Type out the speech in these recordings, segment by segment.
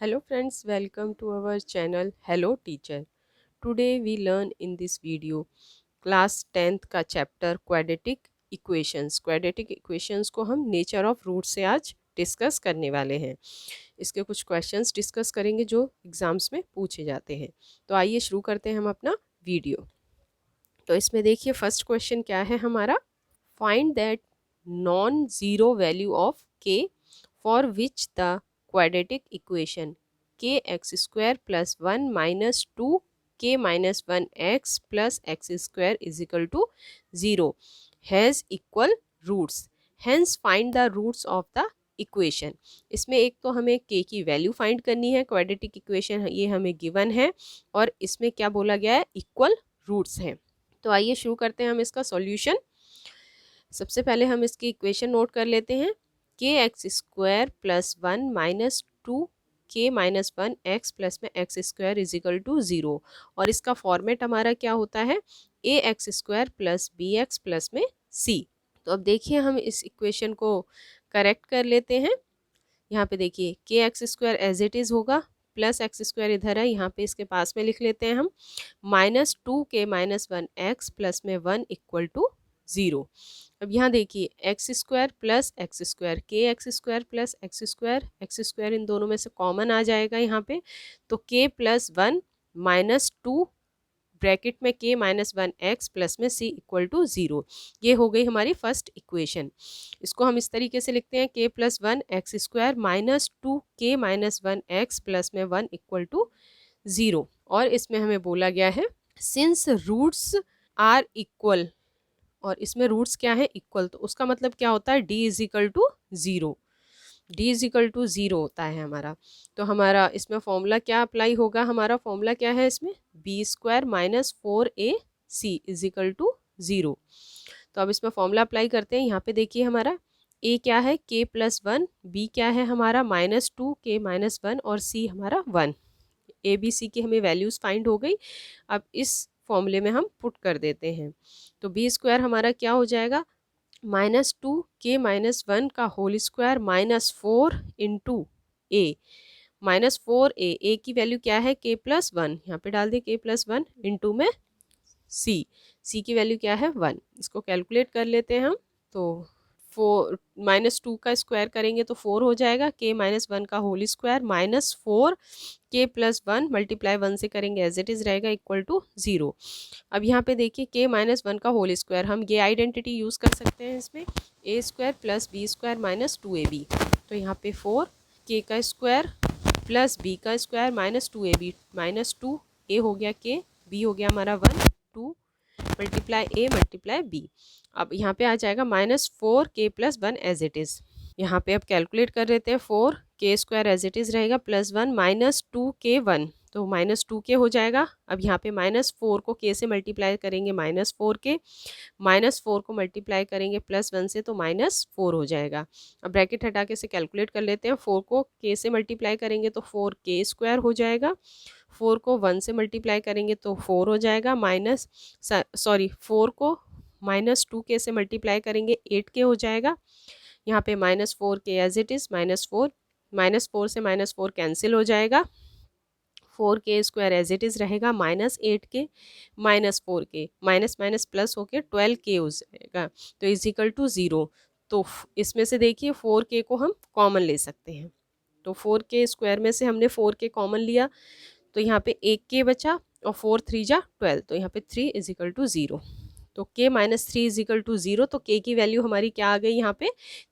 Hello friends, welcome to our channel Hello Teacher. Today we learn in this video class 10th का chapter quadratic equations. Quadratic equations को हम nature of root से आज discuss करने वाले हैं। इसके कुछ क्वेश्चंस डिस्कस करेंगे जो एग्जाम्स में पूछे जाते हैं। तो आइए शुरू करते हैं हम अपना वीडियो। तो इसमें देखिए फर्स्ट क्वेश्चन क्या है हमारा, find that non zero value of k for which the quadratic equation k x square plus one minus two k minus one x plus x square is equal to zero has equal roots, hence find the roots of the equation. इसमें एक तो हमें के की value find करनी है, quadratic equation ये हमें गिवन है और इसमें क्या बोला गया है, इक्वल रूट्स हैं। तो आइए शुरू करते हैं हम इसका सॉल्यूशन। सबसे पहले हम इसकी इक्वेशन नोट कर लेते हैं, k x square plus one minus two k minus one x plus में x square is equal to zero, और इसका फॉर्मेट हमारा क्या होता है, a x square plus b x plus में सी। तो अब देखिए हम इस इक्वेशन को करेक्ट कर लेते हैं। यहाँ पे देखिए के x square as it is होगा, प्लस एक्स स्क्वायर इधर है, यहाँ पे इसके पास में लिख लेते हैं हम, minus two k minus one x plus में वन इक्वल टू ज़ीरो। अब यहाँ देखिए x square plus x square, k x square plus x square इन दोनों में से कॉमन आ जाएगा यहाँ पे, तो के plus one minus to bracket में के माइनस वन एक्स प्लस में सी इक्वल टू ज़ीरो। ये हो गई हमारी फर्स्ट इक्वेशन। इसको हम इस तरीके से लिखते हैं, के plus one x square minus two k minus one x plus में वन इक्वल टू ज़ीरो। और इसमें हमें बोला गया है सिंस रूट्स आर इक्वल, और इसमें रूट्स क्या है, इक्वल, तो उसका मतलब क्या होता है, D is equal to zero, D is equal to zero होता है हमारा। तो हमारा इसमें फॉर्मूला क्या अप्लाई होगा, हमारा फॉर्मूला क्या है इसमें, B square minus four A C is equal to zero. तो अब इसमें फॉर्मूला अप्लाई करते हैं। यहाँ पे देखिए हमारा ए क्या है, के प्लस वन, बी क्या है हमारा minus two k minus one, और सी हमारा वन। ए बी सी की हमें वैल्यूज़ फाइंड हो गई। अब इस फॉर्मूले में हम पुट कर देते हैं, तो बी स्क्वायर हमारा क्या हो जाएगा, minus two k minus one का whole square minus four into a, minus four a की वैल्यू क्या है, के प्लस वन, यहाँ पे डाल दिए के प्लस वन इंटू में सी की वैल्यू क्या है, वन। इसको कैलकुलेट कर लेते हैं हम, तो फोर माइनस टू का स्क्वायर करेंगे तो फोर हो जाएगा, के माइनस वन का whole square minus four k plus one multiply one से करेंगे एज इट इज़ रहेगा इक्वल टू ज़ीरो। अब यहाँ पे देखिए के माइनस वन का होल स्क्वायर, हम ये आइडेंटिटी यूज़ कर सकते हैं इसमें, a square plus b square minus two a b. तो यहाँ पे फोर के का स्क्वायर प्लस बी का square minus two a b, minus two a हो गया के, बी हो गया हमारा one, two multiply a multiply b. अब यहाँ पे आ जाएगा minus four k plus one as it is. यहाँ पे अब कैलकुलेट कर लेते हैं, फोर के स्क्वायर एज इट इज़ रहेगा plus one minus two k one, तो माइनस टू के हो जाएगा। अब यहाँ पे माइनस फोर को के से मल्टीप्लाई करेंगे minus four K, minus four को मल्टीप्लाई करेंगे प्लस वन से तो माइनस फोर हो जाएगा। अब ब्रैकेट हटा के से कैलकुलेट कर लेते हैं, फोर को के से मल्टीप्लाई करेंगे तो फोर के स्क्वायर हो जाएगा, फोर को वन से मल्टीप्लाई करेंगे तो फोर हो जाएगा, माइनस सॉरी फोर को माइनस टू के से मल्टीप्लाई करेंगे एट के हो जाएगा। यहाँ पे minus four K as it is, minus four से माइनस फोर कैंसिल हो जाएगा, फोर के स्क्वायर एज इट इज़ रहेगा minus eight K minus four K, minus minus plus होके ट्वेल्व के हो जाएगा, तो इज इक्वल टू ज़ीरो। तो इसमें से देखिए फोर के को हम कॉमन ले सकते हैं, तो फोर के स्क्वायर में से हमने फोर के कॉमन लिया, तो यहाँ पे एक के बचा और फोर थ्री जा ट्वेल्व, तो यहाँ पे three is equal to zero. तो K minus three is equal to zero, तो के की वैल्यू हमारी क्या आ गई यहाँ पे,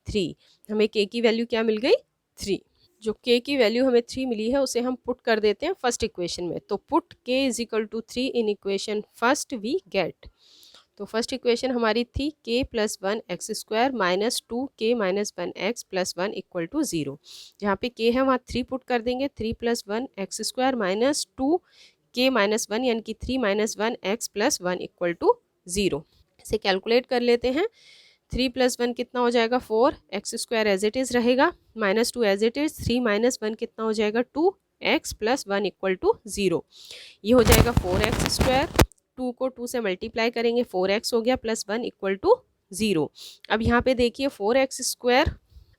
थ्री। हमें के की वैल्यू क्या मिल गई, थ्री। जो के की वैल्यू हमें थ्री मिली है उसे हम पुट कर देते हैं फर्स्ट इक्वेशन में, तो put k is equal to three in equation first we get. तो फर्स्ट इक्वेशन हमारी थी k plus one x square minus two k minus one x plus one equal to zero. जहाँ पे k है वहाँ three put कर देंगे, three plus one x square minus two k minus one यानी कि three minus one x plus one equal to zero. इसे calculate कर लेते हैं, थ्री प्लस वन कितना हो जाएगा, four, x square as it is रहेगा, minus two as it is, three minus one कितना हो जाएगा, two x plus one equal to zero. ये हो जाएगा फोर एक्स स्क्वायर, टू को टू से मल्टीप्लाई करेंगे फोर एक्स हो गया plus one equal to zero. अब यहाँ पे देखिए four x square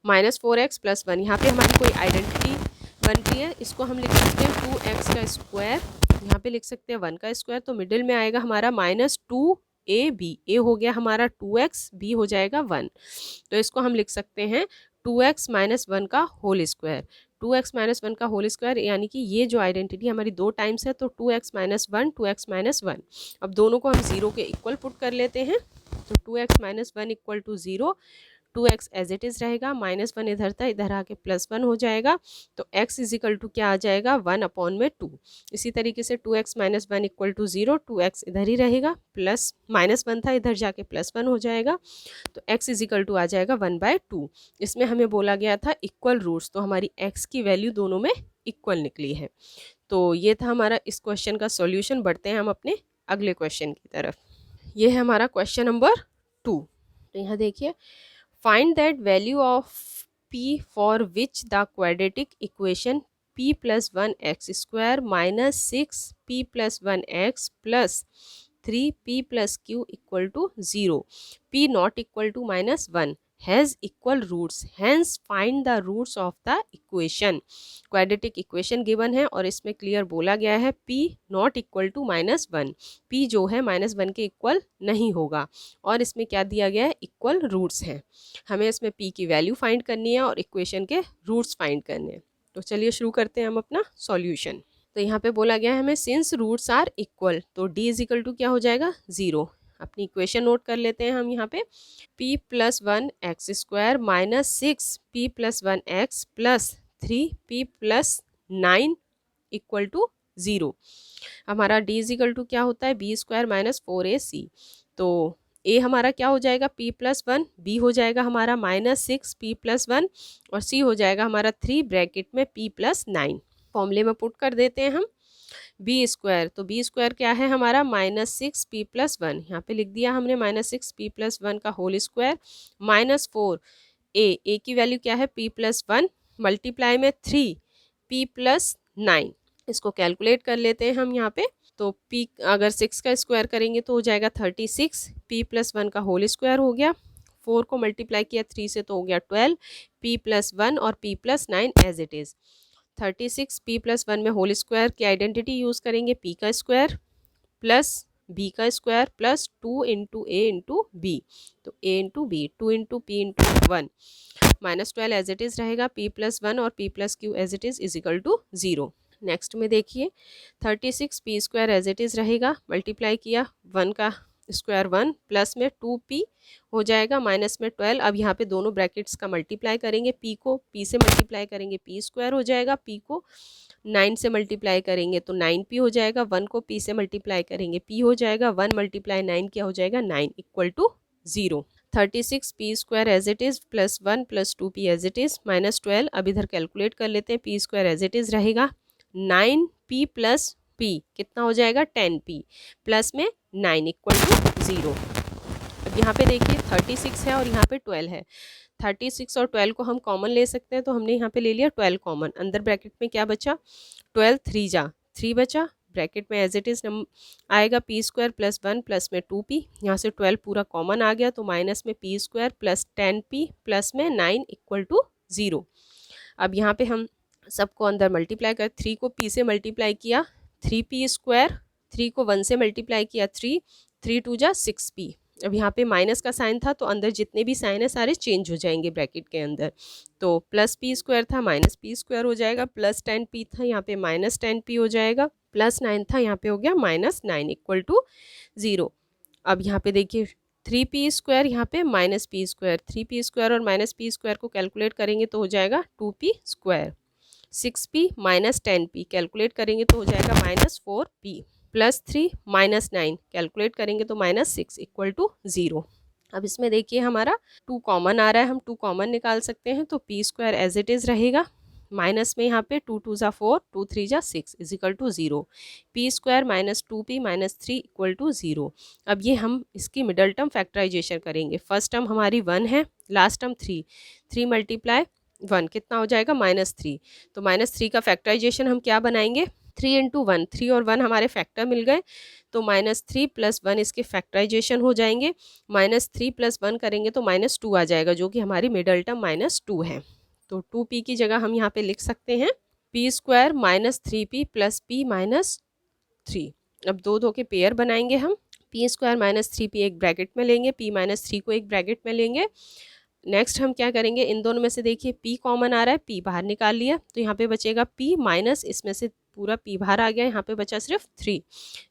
minus four x plus one, यहाँ पे हमारी कोई आइडेंटिटी 1 पी है, इसको हम लिख सकते हैं 2x का स्क्वायर, यहाँ पे लिख सकते हैं 1 का स्क्वायर, तो मिडिल में आएगा हमारा -2ab, ए हो गया हमारा 2x, बी हो जाएगा 1, तो इसको हम लिख सकते हैं 2x माइनस 1 का होल स्क्वायर। 2x माइनस 1 का होल स्क्वायर यानी कि ये जो आइडेंटिटी हमारी दो टाइम्स है, तो 2x माइनस 1 2x माइनस 1। अब दोनों को हम 0 के इक्वल पुट कर लेते हैं, तो 2x minus 1 equal to 0, 2x as it is रहेगा, -1 इधर था, इधर आके +1 हो जाएगा, तो x इज इक्वल टू क्या आ जाएगा 1/2। इसी तरीके से 2x minus 1 equal to 0, 2x इधर ही रहेगा, प्लस -1 था, इधर जाके +1 हो जाएगा, तो x इज इक्वल टू आ जाएगा 1/2। इसमें हमें बोला गया था इक्वल रूट्स, तो हमारी x की वैल्यू दोनों में इक्वल निकली है। तो ये था हमारा इस क्वेश्चन का सॉल्यूशन। बढ़ते हैं हम अपने अगले क्वेश्चन की तरफ। ये है हमारा क्वेश्चन नंबर 2। तो यहाँ देखिए, find that value of p for which the quadratic equation p plus 1x square minus 6p plus 1x plus 3p plus q equal to 0, p not equal to -1 has equal roots, hence find the roots of the equation। Quadratic equation given है और इसमें clear बोला गया है p not equal to -1, p जो है -1 के equal नहीं होगा, और इसमें क्या दिया गया है, इक्वल रूट्स हैं। हमें इसमें p की वैल्यू फाइंड करनी है और इक्वेशन के रूट्स फाइंड करने हैं। तो चलिए शुरू करते हैं हम अपना सॉल्यूशन। तो यहाँ पे बोला गया है हमें सिंस रूट्स आर इक्वल, तो d इज इक्वल टू क्या हो जाएगा 0। अपनी इक्वेशन नोट कर लेते हैं हम यहाँ पे, p plus 1x square minus 6p plus 1x plus 3p plus 9 equal to 0। हमारा d इज इक्वल टू क्या होता है b स्क्वायर माइनस 4ac, तो a हमारा क्या हो जाएगा p प्लस 1, b हो जाएगा हमारा -6p प्लस 1, और c हो जाएगा हमारा 3 ब्रैकेट में p प्लस 9। फॉर्मूले में पुट कर देते हैं हम बी स्क्वायर, तो बी स्क्वायर क्या है हमारा -6p प्लस 1, यहाँ पे लिख दिया हमने -6p प्लस 1 का होल स्क्वायर, -4 ए की वैल्यू क्या है p प्लस 1 मल्टीप्लाई में 3p प्लस 9। इसको कैलकुलेट कर लेते हैं हम यहाँ पे, तो p अगर 6 का स्क्वायर करेंगे तो हो जाएगा 36, p प्लस 1 का होल स्क्वायर हो गया, 4 को मल्टीप्लाई किया 3 से तो हो गया 12, p प्लस 1 और p plus 9 as it is. 36 p plus 1 में होल स्क्वायर की आइडेंटिटी यूज़ करेंगे, p का स्क्वायर प्लस b का square plus 2 into a into B, तो a into B, 2 into p into 1, -12 as it is रहेगा, p plus 1 और p plus q as it is equal to 0। Next में देखिए 36 p square as it is रहेगा, multiply किया 1 का square 1 plus में 2p हो जाएगा, माइनस में 12। अब यहाँ पे दोनों ब्रैकेट्स का मल्टीप्लाई करेंगे, p को p से मल्टीप्लाई करेंगे p स्क्वायर हो जाएगा, p को 9 से मल्टीप्लाई करेंगे तो 9p हो जाएगा, 1 को p से मल्टीप्लाई करेंगे p हो जाएगा, 1 मल्टीप्लाई 9 क्या हो जाएगा 9 equal to 0। 36p square as it is plus 1 plus 2p as it is -12। अब इधर कैलकुलेट कर लेते हैं, p square as it is रहेगा 9p प्लस p कितना हो जाएगा 10p प्लस में 9 इक्वल टू 0। अब यहाँ पे देखिए 36 है और यहाँ पे 12 है, 36 और 12 को हम कॉमन ले सकते हैं, तो हमने यहाँ पे ले लिया 12 कॉमन, अंदर ब्रैकेट में क्या बचा 12, 3 जा 3 बचा, ब्रैकेट में एज इट इज़ आएगा p स्क्वायर प्लस 1 प्लस में 2p, यहाँ से 12 पूरा कॉमन आ गया, तो माइनस में p square plus 10p plus में 9 इक्वल टू 0। अब यहाँ पे हम सबको अंदर मल्टीप्लाई कर, 3 को p से मल्टीप्लाई किया 3p स्क्वायर, 3 को 1 से मल्टीप्लाई किया 3, 3 2 जा 6p। अब यहाँ पे माइनस का साइन था तो अंदर जितने भी साइन है सारे चेंज हो जाएंगे ब्रैकेट के अंदर, तो प्लस p स्क्वायर था माइनस p स्क्वायर हो जाएगा, प्लस 10p था यहाँ पे माइनस 10p हो जाएगा, प्लस 9 था यहाँ पे हो गया -9 इक्वल टू 0। अब यहाँ पे देखिए 3p स्क्वायर यहाँ पे -p स्क्वायर, 3p स्क्वायर और -p स्क्वायर को कैलकुलेट करेंगे तो हो जाएगा 2p square, 6p minus 10p calculate करेंगे तो हो जाएगा -4p प्लस 3 -9 कैलकुलेट करेंगे तो -6 इक्वल टू 0। अब इसमें देखिए हमारा 2 कॉमन आ रहा है, हम 2 कॉमन निकाल सकते हैं, तो p square as it is रहेगा, माइनस में यहाँ पे 2 2 जा 4, 2 3 जा 6 is equal to 0, p square minus 2p minus 3 equal to 0। अब ये हम इसकी मिडल टर्म फैक्टराइजेशन करेंगे, फर्स्ट टर्म हमारी 1 है, लास्ट टर्म 3 मल्टीप्लाई 1 कितना हो जाएगा -3, तो -3 का फैक्टराइजेशन हम क्या बनाएंगे 3 इंटू 1, 3 और 1 हमारे फैक्टर मिल गए, तो -3 प्लस 1 इसके फैक्टराइजेशन हो जाएंगे, -3 प्लस 1 करेंगे तो -2 आ जाएगा, जो कि हमारी मिडल टर्म -2 है, तो 2p की जगह हम यहाँ पे लिख सकते हैं P square minus 3p plus p minus 3। अब दो के पेयर बनाएंगे हम। पी स्क्वायर माइनस 3p एक ब्रैकेट में लेंगे, p माइनस 3 को एक ब्रैकेट में लेंगे। नेक्स्ट हम क्या करेंगे, इन दोनों में से देखिए p कॉमन आ रहा है, p बाहर निकाल लिया तो यहाँ पे बचेगा p माइनस, इसमें से पूरा p बाहर आ गया, यहाँ पे बचा सिर्फ 3।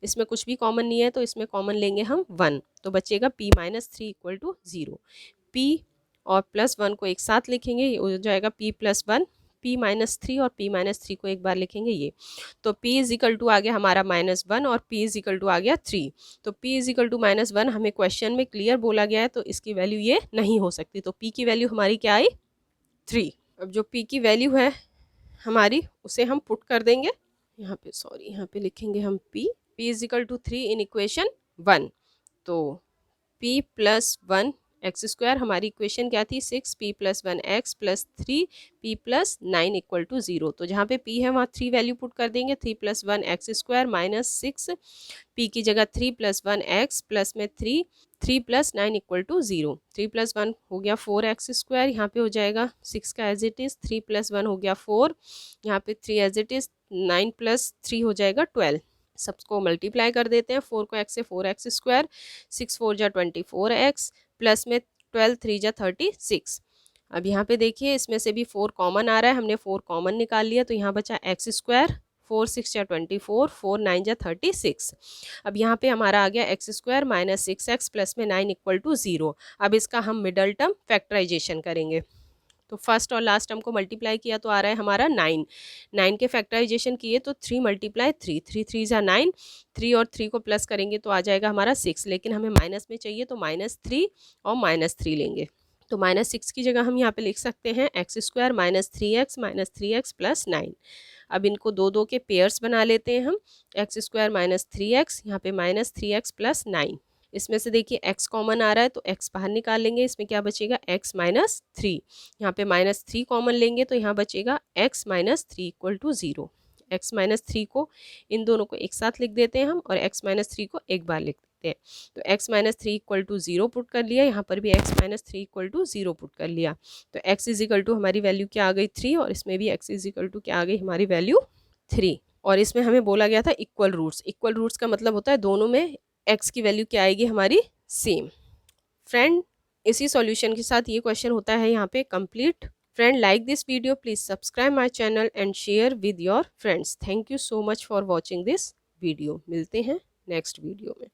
इसमें कुछ भी कॉमन नहीं है तो इसमें कॉमन लेंगे हम 1, तो बचेगा p minus 3 equal to 0। p और प्लस 1 को एक साथ लिखेंगे, ये हो जाएगा p प्लस 1, p माइनस 3 और p माइनस 3 को एक बार लिखेंगे ये, तो p इज इक्वल टू आ गया हमारा -1 और p इज इक्वल टू आ गया 3। तो p इज इक्वल टू -1 हमें क्वेश्चन में क्लियर बोला गया है तो इसकी वैल्यू ये नहीं हो सकती, तो p की वैल्यू हमारी क्या आई 3। अब जो p की वैल्यू है हमारी उसे हम पुट कर देंगे यहाँ पे, सॉरी यहाँ पे लिखेंगे हम p is equal to 3 in equation 1। तो p प्लस 1 एक्स स्क्वायर, हमारी इक्वेशन क्या थी 6p plus 1 X plus 3p plus 9 equal to 0। तो जहाँ पे p है वहाँ 3 वैल्यू पुट कर देंगे, 3 plus 1 X square minus 6, p की जगह 3 प्लस 1 एक्स प्लस में 3 प्लस 9 इक्वल टू 0। 3 प्लस 1 हो गया 4 एक्स स्क्वायर, यहाँ पे हो जाएगा 6 का एज इट इज़, 3 प्लस 1 हो गया 4, यहाँ पे 3 एज इट इज़, 9 प्लस 3 हो जाएगा 12। सबको मल्टीप्लाई कर देते हैं, 4 को एक्स से 4 एक्स स्क्वायर, 6 4 जा 24 एक्स प्लस में 12 3 जा 36। अब यहाँ पे देखिए इसमें से भी 4 कॉमन आ रहा है, हमने 4 कॉमन निकाल लिया तो यहाँ बचा एक्स स्क्वायर, 4 6 जा 24, 4 9 जा 36। अब यहाँ पे हमारा आ गया x square minus 6x plus में 9 इक्वल टू 0। अब इसका हम मिडल टर्म फैक्टराइजेशन करेंगे, तो फर्स्ट और लास्ट टर्म को मल्टीप्लाई किया तो आ रहा है हमारा 9। 9 के फैक्टराइजेशन किए तो 3 मल्टीप्लाई 3, 3 3 जा 9, 3 और 3 को प्लस करेंगे तो आ जाएगा हमारा 6, लेकिन हमें माइनस में चाहिए तो -3 और -3 लेंगे। तो -6 की जगह हम यहाँ पे लिख सकते हैं x square minus 3x plus 9। अब इनको दो के पेयर्स बना लेते हैं हम, एक्स स्क्वायर माइनस 3x, यहाँ पे -3x प्लस 9। इसमें से देखिए x कॉमन आ रहा है तो x बाहर निकाल लेंगे, इसमें क्या बचेगा x माइनस 3, यहाँ पे -3 कॉमन लेंगे तो यहाँ बचेगा x minus 3 equal to 0। x minus 3 को इन दोनों को एक साथ लिख देते हैं हम और x माइनस 3 को एक बार लिख देते हैं, तो x minus 3 equal to 0 put कर लिया, यहाँ पर भी x minus 3 equal to 0 put कर लिया, तो x इज इक्वल टू हमारी वैल्यू क्या आ गई 3 और इसमें भी x इज इक्वल टू क्या आ गई हमारी वैल्यू 3। और इसमें हमें बोला गया था इक्वल रूट्स, इक्वल रूट्स का मतलब होता है दोनों में x की वैल्यू क्या आएगी हमारी सेम। फ्रेंड इसी सॉल्यूशन के साथ ये क्वेश्चन होता है यहाँ पे complete. Friend like this video, please subscribe my channel and share with your friends. Thank you so much for watching this video. मिलते हैं नेक्स्ट वीडियो में।